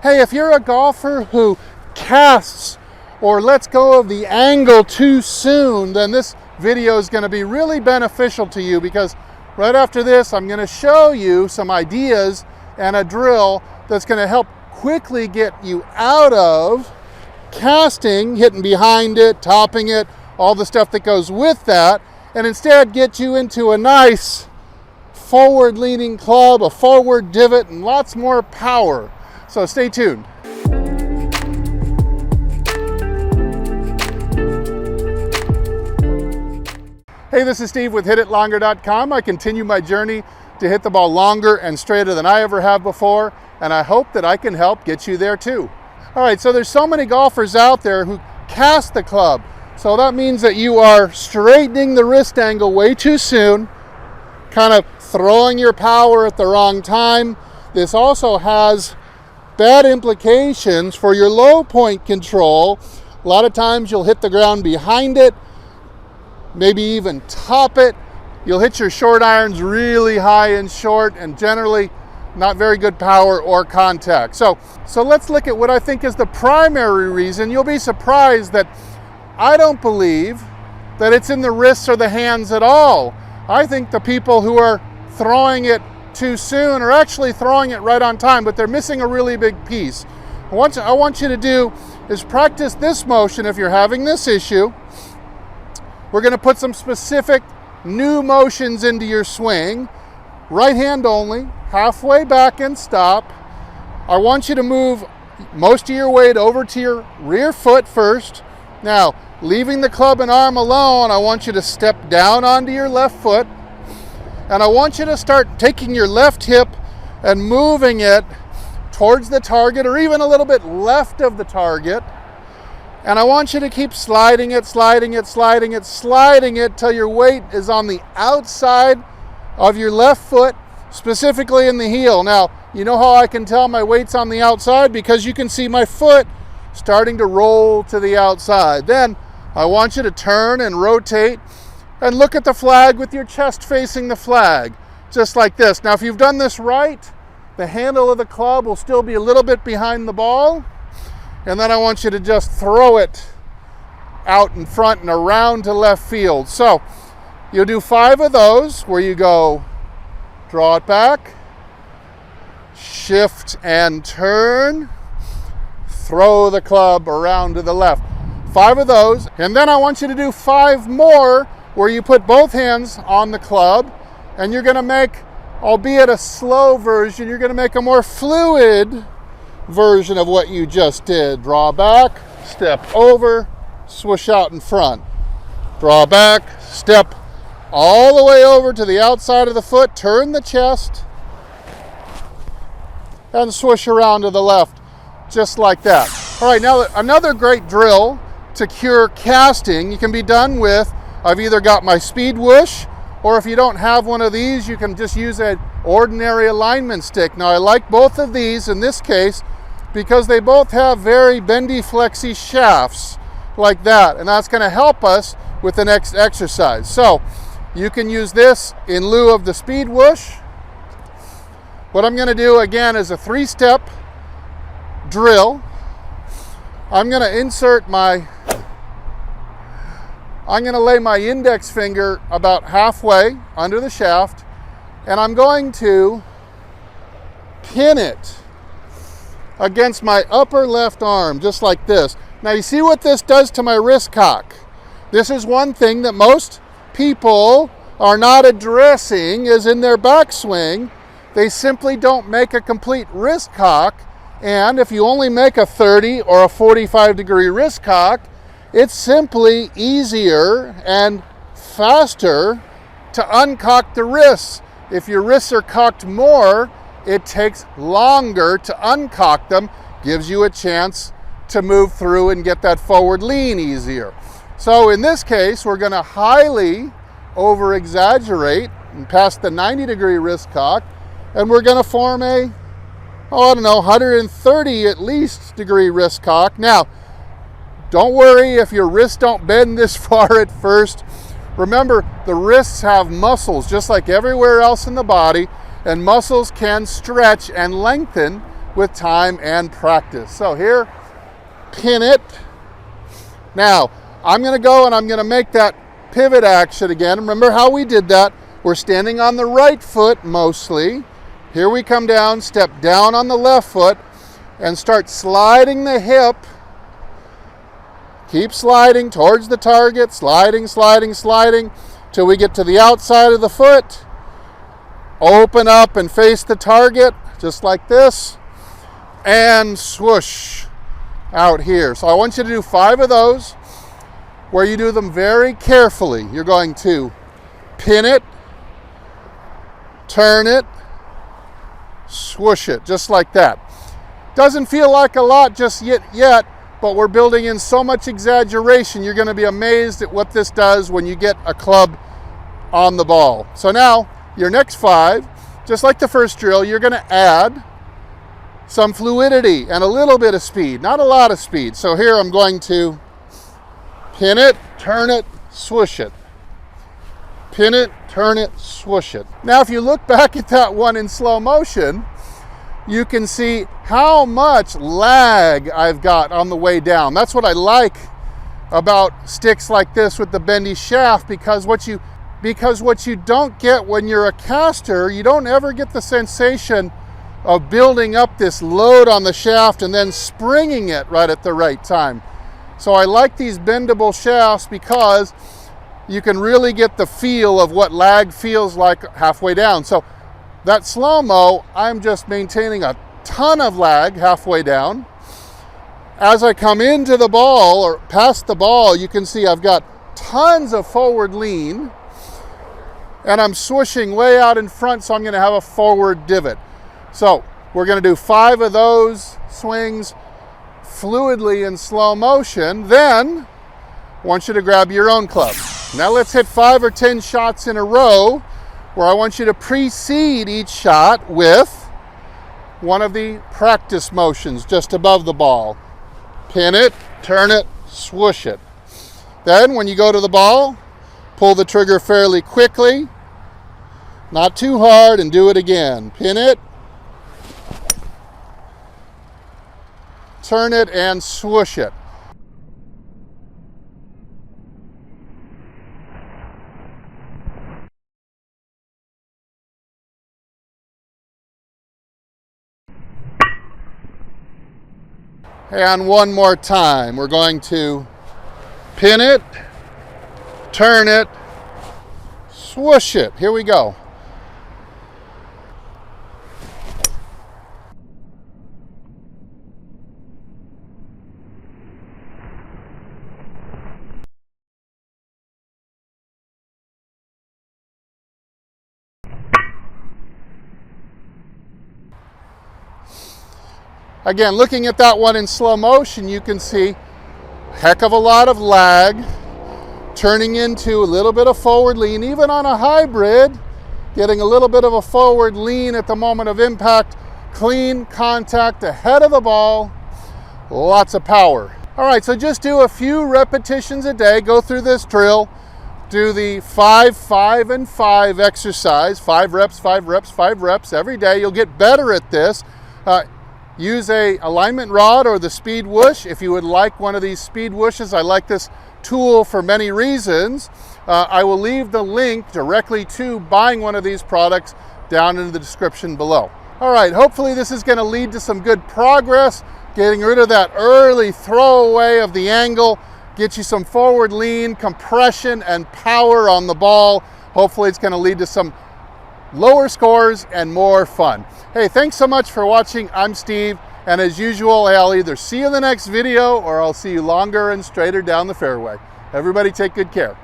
Hey, if you're a golfer who casts or lets go of the angle too soon, then this video is going to be really beneficial to you, because right after this, I'm going to show you some ideas and a drill that's going to help quickly get you out of casting, hitting behind it, topping it, all the stuff that goes with that, and instead get you into a nice forward-leaning club, a forward divot, and lots more power. So stay tuned. Hey, this is Steve with HitItLonger.com. I continue my journey to hit the ball longer and straighter than I ever have before, and I hope that I can help get you there too. All right, so there's so many golfers out there who cast the club. So that means that you are straightening the wrist angle way too soon, kind of throwing your power at the wrong time. This also has bad implications for your low point control. A lot of times you'll hit the ground behind it, maybe even top it. You'll hit your short irons really high and short, and generally not very good power or contact. So let's look at what I think is the primary reason. You'll be surprised that I don't believe that it's in the wrists or the hands at all. I think the people who are throwing it too soon are actually throwing it right on time, but they're missing a really big piece. What I want you to do is practice this motion if you're having this issue. We're going to put some specific new motions into your swing. Right hand only, halfway back and stop. I want you to move most of your weight over to your rear foot first. Now, leaving the club and arm alone, I want you to step down onto your left foot. And I want you to start taking your left hip and moving it towards the target, or even a little bit left of the target. And I want you to keep sliding it till your weight is on the outside of your left foot, specifically in the heel. Now, you know how I can tell my weight's on the outside? Because you can see my foot starting to roll to the outside. Then I want you to turn and rotate and look at the flag with your chest facing the flag, just like this. Now, if you've done this right, the handle of the club will still be a little bit behind the ball. And then I want you to just throw it out in front and around to left field. So you'll do 5 of those where you go, draw it back, shift and turn, throw the club around to the left. 5 of those. And then I want you to do 5 more where you put both hands on the club, and you're going to make, albeit a slow version, you're going to make a more fluid version of what you just did. Draw back, step over, swoosh out in front. Draw back, step all the way over to the outside of the foot, turn the chest, and swoosh around to the left, just like that. All right, now another great drill to cure casting, you can be done with, I've either got my speed whoosh, or if you don't have one of these, you can just use an ordinary alignment stick. Now, I like both of these in this case because they both have very bendy, flexy shafts like that, and that's going to help us with the next exercise. So you can use this in lieu of the speed whoosh. What I'm going to do again is a 3-step drill. I'm going to lay my index finger about halfway under the shaft, and I'm going to pin it against my upper left arm, just like this. Now you see what this does to my wrist cock. This is one thing that most people are not addressing, is in their backswing, they simply don't make a complete wrist cock. And if you only make a 30 or a 45 degree wrist cock, it's simply easier and faster to uncock the wrists. If your wrists are cocked more, it takes longer to uncock them, gives you a chance to move through and get that forward lean easier. So in this case, we're going to highly over exaggerate and past the 90 degree wrist cock, and we're going to form a, 130 at least degree wrist cock. Now, don't worry if your wrists don't bend this far at first. Remember, the wrists have muscles just like everywhere else in the body, and muscles can stretch and lengthen with time and practice. So here, pin it. Now, I'm going to go and I'm going to make that pivot action again. Remember how we did that? We're standing on the right foot mostly. Here we come down, step down on the left foot, and start sliding the hip. Keep sliding towards the target, sliding, sliding, sliding, till we get to the outside of the foot. Open up and face the target, just like this, and swoosh out here. So I want you to do 5 of those, where you do them very carefully. You're going to pin it, turn it, swoosh it, just like that. Doesn't feel like a lot just yet, but we're building in so much exaggeration. You're going to be amazed at what this does when you get a club on the ball. So now, your next 5, just like the first drill, you're going to add some fluidity and a little bit of speed, not a lot of speed. So here I'm going to pin it, turn it, swoosh it. Pin it, turn it, swoosh it. Now, if you look back at that one in slow motion, you can see how much lag I've got on the way down. That's what I like about sticks like this with the bendy shaft, because what you don't get when you're a caster, you don't ever get the sensation of building up this load on the shaft and then springing it right at the right time. So I like these bendable shafts because you can really get the feel of what lag feels like halfway down. So that slow-mo, I'm just maintaining a ton of lag halfway down. As I come into the ball or past the ball, you can see I've got tons of forward lean, and I'm swooshing way out in front, so I'm going to have a forward divot. So we're going to do 5 of those swings fluidly in slow motion. Then I want you to grab your own club. Now let's hit 5 or 10 shots in a row, where I want you to precede each shot with one of the practice motions just above the ball. Pin it, turn it, swoosh it. Then when you go to the ball, pull the trigger fairly quickly, not too hard, and do it again. Pin it, turn it, and swoosh it. And one more time, we're going to pin it, turn it, swoosh it. Here we go. Again, looking at that one in slow motion, you can see a heck of a lot of lag turning into a little bit of forward lean. Even on a hybrid, getting a little bit of a forward lean at the moment of impact. Clean contact ahead of the ball, lots of power. All right, so just do a few repetitions a day. Go through this drill. Do the 5, 5, and 5 exercise. 5 reps, 5 reps, 5 reps every day. You'll get better at this. Use a alignment rod or the speed whoosh. If you would like one of these speed whooshes, I like this tool for many reasons. I will leave the link directly to buying one of these products down in the description below. All right, hopefully this is going to lead to some good progress, getting rid of that early throwaway of the angle, get you some forward lean, compression, and power on the ball. Hopefully it's going to lead to some lower scores and more fun. Hey, thanks so much for watching. I'm Steve, and as usual, I'll either see you in the next video or I'll see you longer and straighter down the fairway. Everybody take good care.